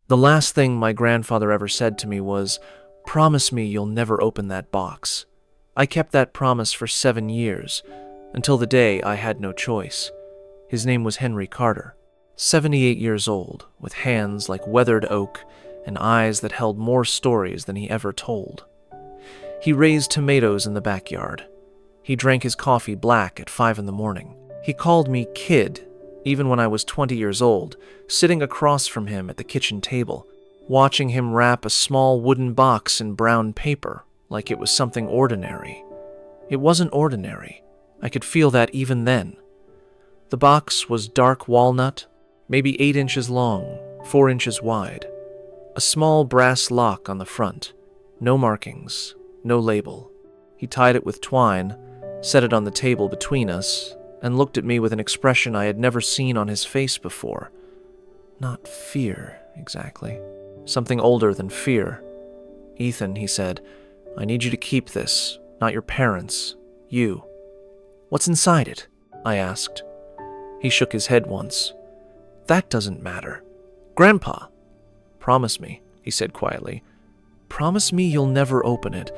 The last thing my grandfather ever said to me was, "Promise me you'll never open that box." I kept that promise for 7 years, until the day I had no choice. His name was Henry Carter, 78 years old, with hands like weathered oak and eyes that held more stories than he ever told. He raised tomatoes in the backyard. He drank his coffee black at 5 in the morning. He called me kid, even when I was 20 years old, sitting across from him at the kitchen table, watching him wrap a small wooden box in brown paper like it was something ordinary. It wasn't ordinary. I could feel that even then. The box was dark walnut, maybe 8 inches long, 4 inches wide. A small brass lock on the front. No markings, no label. He tied it with twine, set it on the table between us, and looked at me with an expression I had never seen on his face before. Not fear, exactly. Something older than fear. "Ethan," he said, "I need you to keep this, not your parents, you." "What's inside it?" I asked. He shook his head once. "That doesn't matter. Grandpa!" "Promise me," he said quietly. "Promise me you'll never open it.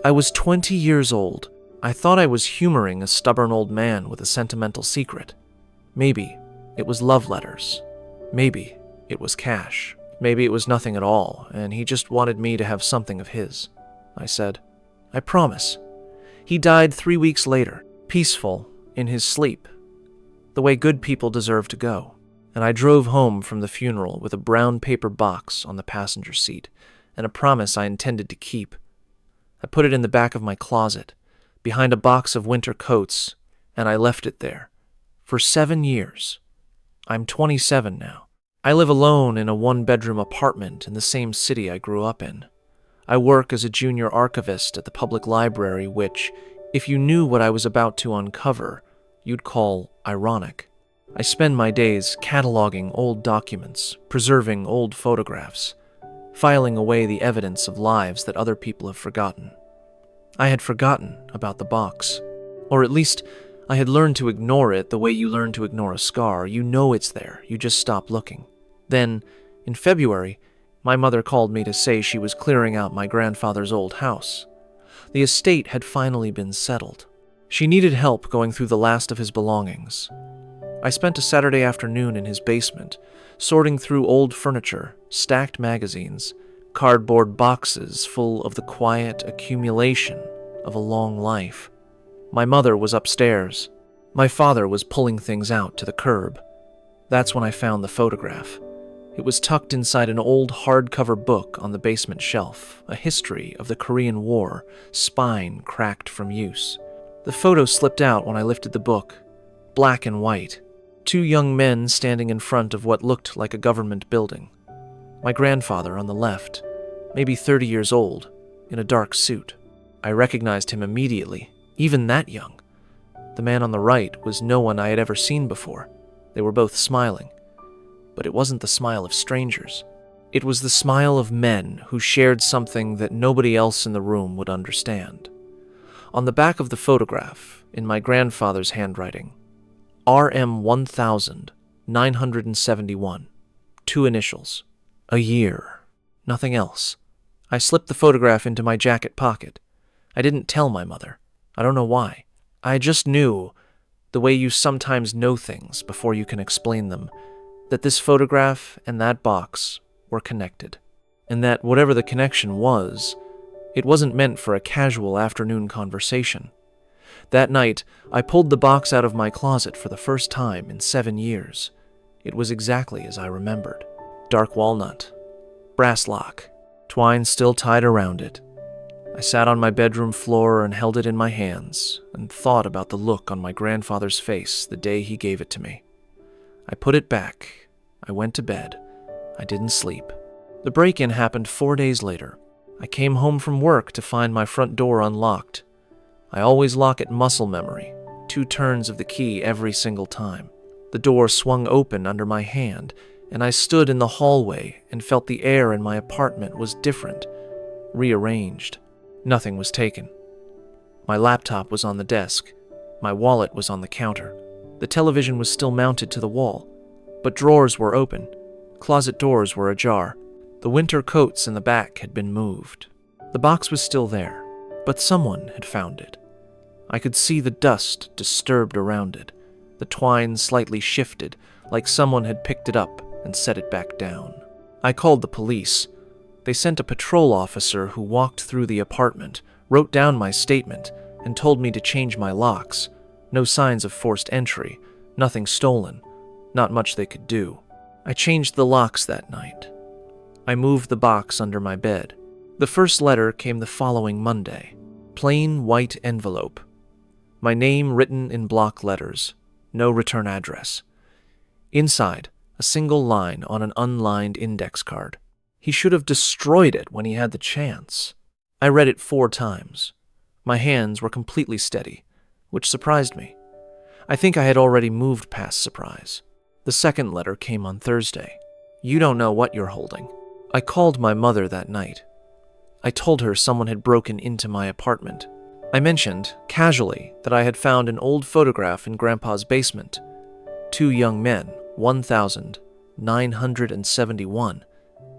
I was 20 years old. I thought I was humoring a stubborn old man with a sentimental secret. Maybe it was love letters. Maybe it was cash. Maybe it was nothing at all, and he just wanted me to have something of his." I said. "I promise." He died 3 weeks later, peaceful, in his sleep, the way good people deserve to go. And I drove home from the funeral with a brown paper box on the passenger seat, and a promise I intended to keep. I put it in the back of my closet, behind a box of winter coats, and I left it there. For 7 years. I'm 27 now. I live alone in a 1-bedroom apartment in the same city I grew up in. I work as a junior archivist at the public library, which, if you knew what I was about to uncover, you'd call ironic. I spend my days cataloging old documents, preserving old photographs, filing away the evidence of lives that other people have forgotten. I had forgotten about the box, or at least I had learned to ignore it the way you learn to ignore a scar. You know it's there, you just stop looking. Then, in February, my mother called me to say she was clearing out my grandfather's old house. The estate had finally been settled. She needed help going through the last of his belongings. I spent a Saturday afternoon in his basement, sorting through old furniture, stacked magazines, cardboard boxes full of the quiet accumulation of a long life. My mother was upstairs. My father was pulling things out to the curb. That's when I found the photograph. It was tucked inside an old hardcover book on the basement shelf, a history of the Korean War, spine cracked from use. The photo slipped out when I lifted the book, black and white. 2 young men standing in front of what looked like a government building. My grandfather on the left, maybe 30 years old, in a dark suit. I recognized him immediately, even that young. The man on the right was no one I had ever seen before. They were both smiling. But it wasn't the smile of strangers. It was the smile of men who shared something that nobody else in the room would understand. On the back of the photograph, in my grandfather's handwriting, RM 1971, 2 initials, a year, nothing else. I slipped the photograph into my jacket pocket. I didn't tell my mother. I don't know why. I just knew, the way you sometimes know things before you can explain them, that this photograph and that box were connected, and that whatever the connection was, it wasn't meant for a casual afternoon conversation. That night, I pulled the box out of my closet for the first time in 7 years. It was exactly as I remembered. Dark walnut, brass lock, twine still tied around it. I sat on my bedroom floor and held it in my hands and thought about the look on my grandfather's face the day he gave it to me. I put it back. I went to bed. I didn't sleep. The break-in happened 4 days later. I came home from work to find my front door unlocked. I always lock it muscle memory, 2 turns of the key every single time. The door swung open under my hand, and I stood in the hallway and felt the air in my apartment was different, rearranged. Nothing was taken. My laptop was on the desk. My wallet was on the counter. The television was still mounted to the wall, but drawers were open. Closet doors were ajar. The winter coats in the back had been moved. The box was still there, but someone had found it. I could see the dust disturbed around it, the twine slightly shifted, like someone had picked it up and set it back down. I called the police. They sent a patrol officer who walked through the apartment, wrote down my statement, and told me to change my locks. No signs of forced entry, nothing stolen, not much they could do. I changed the locks that night. I moved the box under my bed. The first letter came the following Monday. Plain white envelope. My name written in block letters. No return address. Inside, a single line on an unlined index card. He should have destroyed it when he had the chance. I read it 4 times. My hands were completely steady, which surprised me. I think I had already moved past surprise. The second letter came on Thursday. You don't know what you're holding. I called my mother that night. I told her someone had broken into my apartment. I mentioned, casually, that I had found an old photograph in Grandpa's basement. 2 young men, 1971,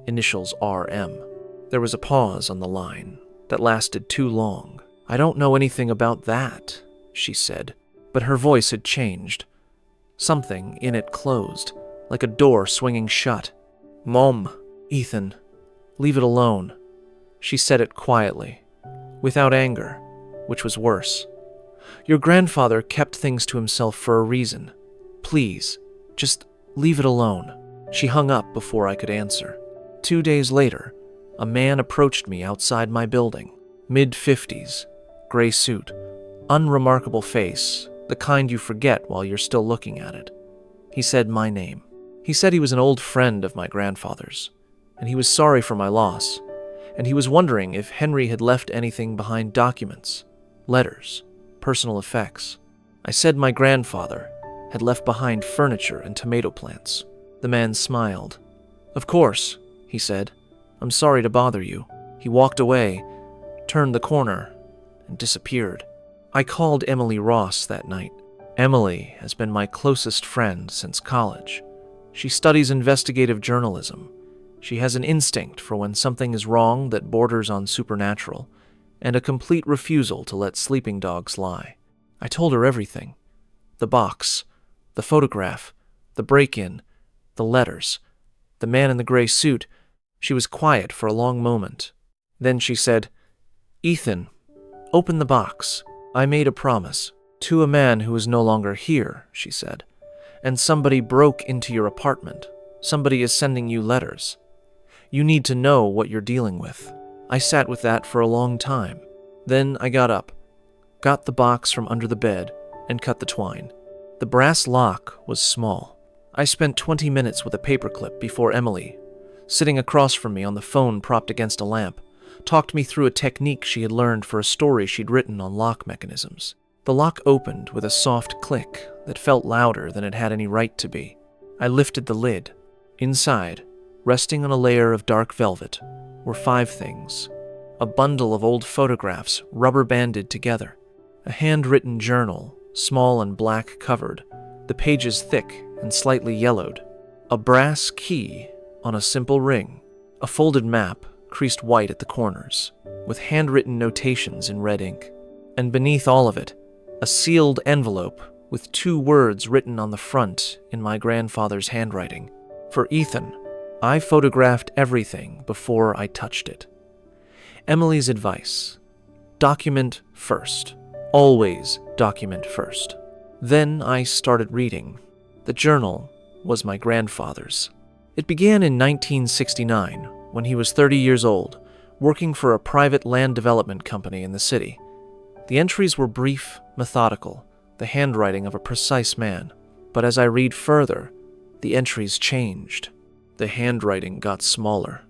initials RM. There was a pause on the line that lasted too long. I don't know anything about that, she said, but her voice had changed. Something in it closed, like a door swinging shut. Mom, Ethan, leave it alone. She said it quietly, without anger, which was worse. Your grandfather kept things to himself for a reason. Please, just leave it alone. She hung up before I could answer. 2 days later, a man approached me outside my building. Mid-50s, gray suit, unremarkable face, the kind you forget while you're still looking at it. He said my name. He said he was an old friend of my grandfather's, and he was sorry for my loss, and he was wondering if Henry had left anything behind: documents, letters, personal effects. I said my grandfather had left behind furniture and tomato plants. The man smiled. Of course, he said. I'm sorry to bother you. He walked away, turned the corner, and disappeared. I called Emily Ross that night. Emily has been my closest friend since college. She studies investigative journalism. She has an instinct for when something is wrong that borders on supernatural, and a complete refusal to let sleeping dogs lie. I told her everything. The box, the photograph, the break-in, the letters, the man in the gray suit. She was quiet for a long moment. Then she said, Ethan, open the box. I made a promise. To a man who is no longer here, she said. And somebody broke into your apartment. Somebody is sending you letters. You need to know what you're dealing with. I sat with that for a long time. Then I got up, got the box from under the bed, and cut the twine. The brass lock was small. I spent 20 minutes with a paperclip before Emily, sitting across from me on the phone propped against a lamp, talked me through a technique she had learned for a story she'd written on lock mechanisms. The lock opened with a soft click that felt louder than it had any right to be. I lifted the lid. Inside, resting on a layer of dark velvet, were 5 things. A bundle of old photographs rubber-banded together. A handwritten journal, small and black-covered, the pages thick and slightly yellowed. A brass key on a simple ring. A folded map, creased white at the corners, with handwritten notations in red ink. And beneath all of it, a sealed envelope with 2 words written on the front in my grandfather's handwriting. For Ethan, I photographed everything before I touched it. Emily's advice: document first. Always document first. Then I started reading. The journal was my grandfather's. It began in 1969, when he was 30 years old, working for a private land development company in the city. The entries were brief, methodical, the handwriting of a precise man. But as I read further, the entries changed. The handwriting got smaller,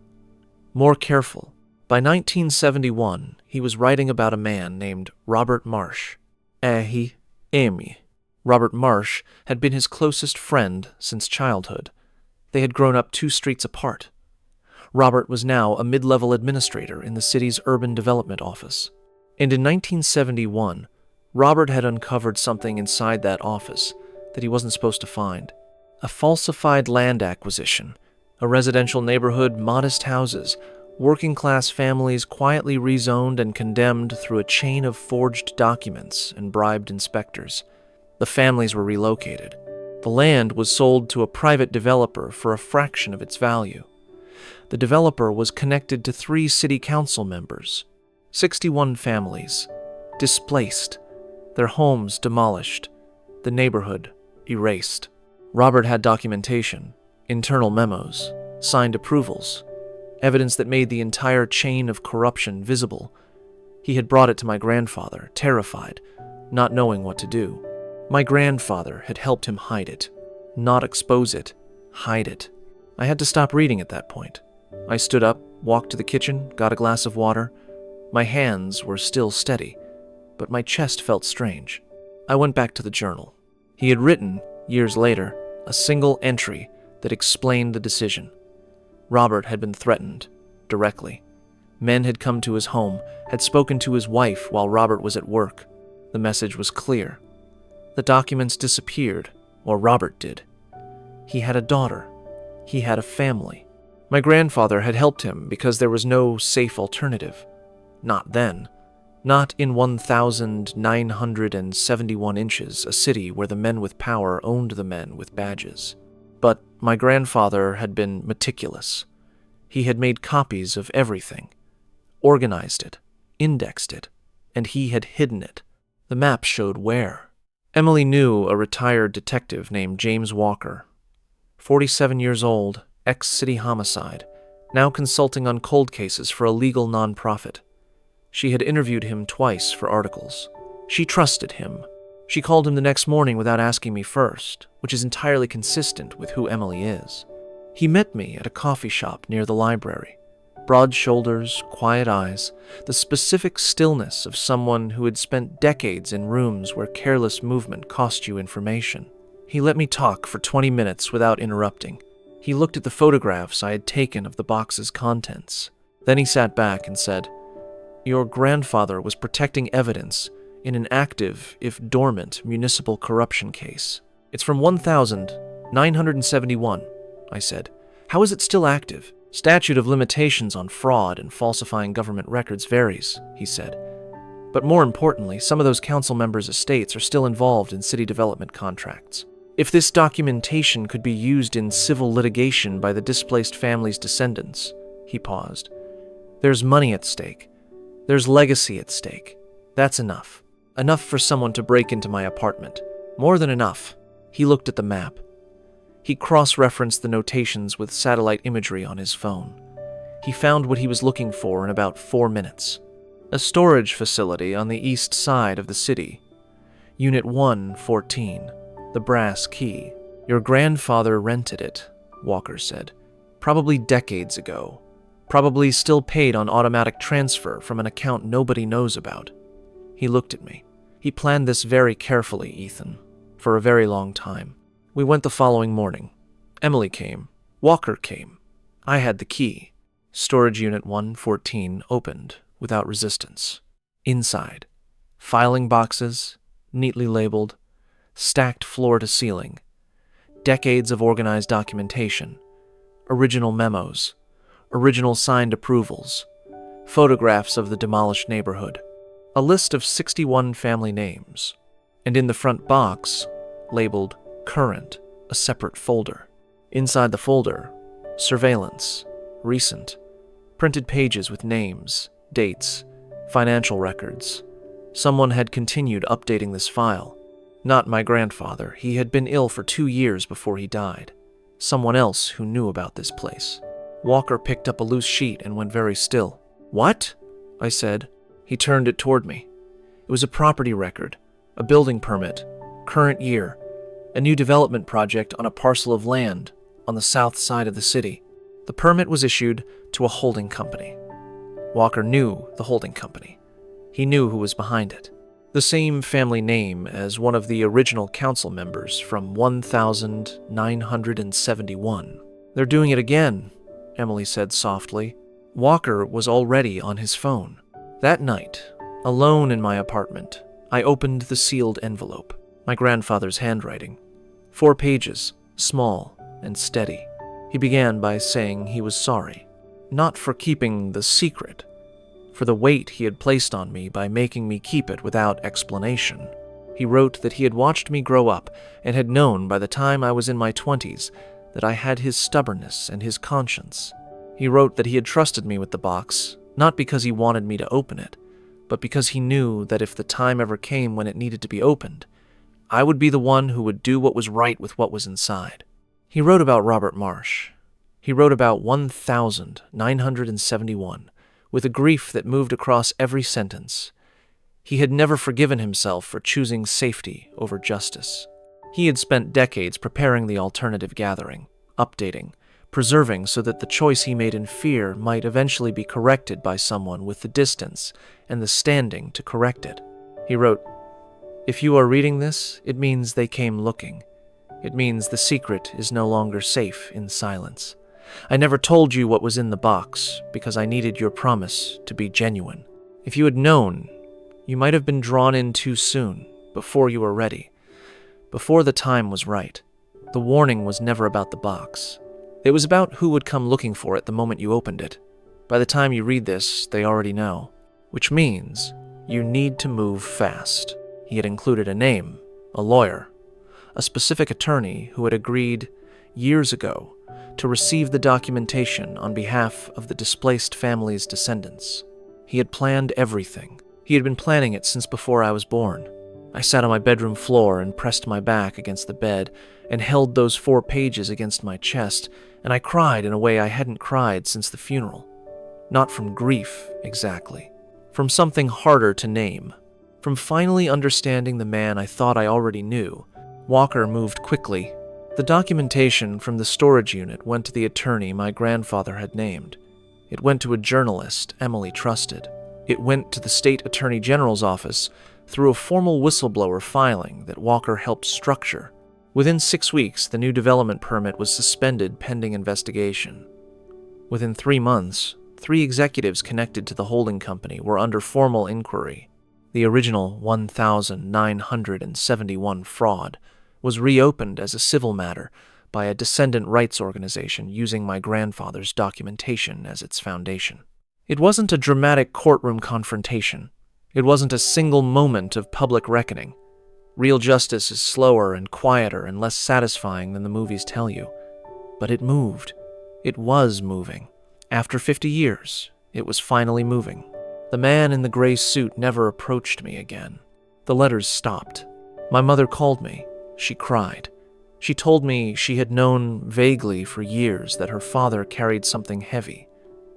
more careful. By 1971, he was writing about a man named Robert Marsh. Amy. Robert Marsh had been his closest friend since childhood. They had grown up 2 streets apart. Robert was now a mid-level administrator in the city's urban development office. And in 1971, Robert had uncovered something inside that office that he wasn't supposed to find. A falsified land acquisition, A residential neighborhood, modest houses, working-class families quietly rezoned and condemned through a chain of forged documents and bribed inspectors. The families were relocated. The land was sold to a private developer for a fraction of its value. The developer was connected to 3 city council members. 61 families, displaced, their homes demolished, the neighborhood erased. Robert had documentation, internal memos, signed approvals, evidence that made the entire chain of corruption visible. He had brought it to my grandfather, terrified, not knowing what to do. My grandfather had helped him hide it. Not expose it, hide it. I had to stop reading at that point. I stood up, walked to the kitchen, got a glass of water. My hands were still steady, but my chest felt strange. I went back to the journal. He had written, years later, a single entry that explained the decision. Robert had been threatened, directly. Men had come to his home, had spoken to his wife while Robert was at work. The message was clear. The documents disappeared, or Robert did. He had a daughter. He had a family. My grandfather had helped him because there was no safe alternative. Not then. Not in 1,971 inches, a city where the men with power owned the men with badges. But my grandfather had been meticulous. He had made copies of everything, organized it, indexed it, and he had hidden it. The map showed where. Emily knew a retired detective named James Walker, 47 years old, ex-city homicide, now consulting on cold cases for a legal nonprofit. She had interviewed him twice for articles. She trusted him. She called him the next morning without asking me first, which is entirely consistent with who Emily is. He met me at a coffee shop near the library. Broad shoulders, quiet eyes, the specific stillness of someone who had spent decades in rooms where careless movement cost you information. He let me talk for 20 minutes without interrupting. He looked at the photographs I had taken of the box's contents. Then he sat back and said, "Your grandfather was protecting evidence in an active, if dormant, municipal corruption case. It's from 1971, I said. How is it still active? Statute of limitations on fraud and falsifying government records varies, he said. But more importantly, some of those council members' estates are still involved in city development contracts. If this documentation could be used in civil litigation by the displaced family's descendants," he paused. "There's money at stake. There's legacy at stake. That's enough. Enough for someone to break into my apartment. More than enough." He looked at the map. He cross-referenced the notations with satellite imagery on his phone. He found what he was looking for in about 4 minutes. A storage facility on the east side of the city. Unit 114, the Brass Key. "Your grandfather rented it," Walker said. "Probably decades ago. Probably still paid on automatic transfer from an account nobody knows about." He looked at me. "He planned this very carefully, Ethan, for a very long time. We went the following morning. Emily came. Walker came. I had the key. Storage Unit 114 opened without resistance. Inside, filing boxes, neatly labeled, stacked floor to ceiling, decades of organized documentation, original memos, original signed approvals, photographs of the demolished neighborhood, a list of 61 family names, and in the front box, labeled Current, a separate folder. Inside the folder, Surveillance, Recent, printed pages with names, dates, financial records. Someone had continued updating this file. Not my grandfather. He had been ill for 2 years before he died. Someone else who knew about this place. Walker picked up a loose sheet and went very still. "What?" I said. He turned it toward me. It was a property record, a building permit, current year, a new development project on a parcel of land on the south side of the city. The permit was issued to a holding company. Walker knew the holding company. He knew who was behind it. The same family name as one of the original council members from 1971. "They're doing it again," Emily said softly. Walker was already on his phone. That night, alone in my apartment, I opened the sealed envelope. My grandfather's handwriting. 4 pages, small and steady. He began by saying he was sorry, not for keeping the secret, for the weight he had placed on me by making me keep it without explanation. He wrote that he had watched me grow up and had known by the time I was in my 20s that I had his stubbornness and his conscience. He wrote that he had trusted me with the box, not because he wanted me to open it, but because he knew that if the time ever came when it needed to be opened, I would be the one who would do what was right with what was inside. He wrote about Robert Marsh. He wrote about 1,971, with a grief that moved across every sentence. He had never forgiven himself for choosing safety over justice. He had spent decades preparing the alternative gathering, updating, preserving so that the choice he made in fear might eventually be corrected by someone with the distance and the standing to correct it. He wrote, "If you are reading this, it means they came looking. It means the secret is no longer safe in silence. I never told you what was in the box because I needed your promise to be genuine. If you had known, you might have been drawn in too soon, before you were ready, before the time was right. The warning was never about the box. It was about who would come looking for it the moment you opened it. By the time you read this, they already know. Which means you need to move fast." He had included a name, a lawyer, a specific attorney who had agreed years ago to receive the documentation on behalf of the displaced family's descendants. He had planned everything. He had been planning it since before I was born. I sat on my bedroom floor and pressed my back against the bed and held those 4 pages against my chest, and I cried in a way I hadn't cried since the funeral. Not from grief, exactly. From something harder to name. From finally understanding the man I thought I already knew. Walker moved quickly. The documentation from the storage unit went to the attorney my grandfather had named. It went to a journalist Emily trusted. It went to the state attorney general's office through a formal whistleblower filing that Walker helped structure. Within 6 weeks, the new development permit was suspended pending investigation. Within 3 months, 3 executives connected to the holding company were under formal inquiry. The original 1,971 fraud was reopened as a civil matter by a descendant rights organization using my grandfather's documentation as its foundation. It wasn't a dramatic courtroom confrontation. It wasn't a single moment of public reckoning. Real justice is slower and quieter and less satisfying than the movies tell you. But it moved. It was moving. After 50 years, it was finally moving. The man in the gray suit never approached me again. The letters stopped. My mother called me. She cried. She told me she had known vaguely for years that her father carried something heavy,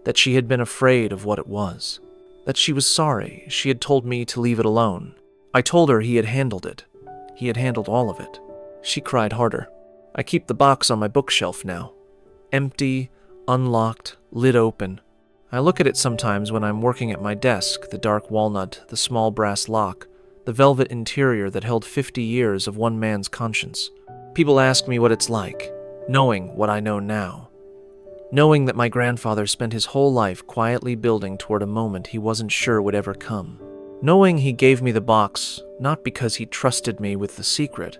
that she had been afraid of what it was, that she was sorry she had told me to leave it alone. I told her he had handled it. He had handled all of it. She cried harder. I keep the box on my bookshelf now. Empty, unlocked, lid open. I look at it sometimes when I'm working at my desk, the dark walnut, the small brass lock, the velvet interior that held 50 years of one man's conscience. People ask me what it's like, knowing what I know now. Knowing that my grandfather spent his whole life quietly building toward a moment he wasn't sure would ever come. Knowing he gave me the box, not because he trusted me with the secret,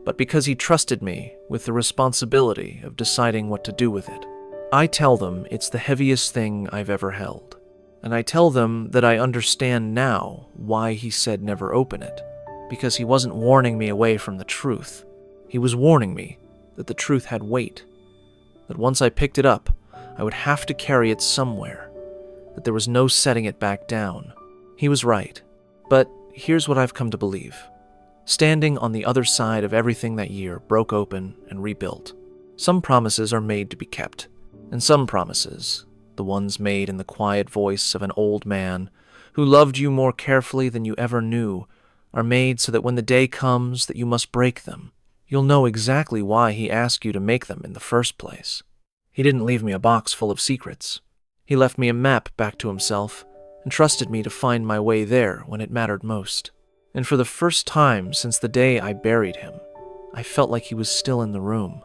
but because he trusted me with the responsibility of deciding what to do with it. I tell them it's the heaviest thing I've ever held. And I tell them that I understand now why he said never open it. Because he wasn't warning me away from the truth. He was warning me that the truth had weight. That once I picked it up, I would have to carry it somewhere. That there was no setting it back down. He was right. But here's what I've come to believe. Standing on the other side of everything that year broke open and rebuilt. Some promises are made to be kept. And some promises, the ones made in the quiet voice of an old man who loved you more carefully than you ever knew, are made so that when the day comes that you must break them, you'll know exactly why he asked you to make them in the first place. He didn't leave me a box full of secrets. He left me a map back to himself and trusted me to find my way there when it mattered most. And for the first time since the day I buried him, I felt like he was still in the room.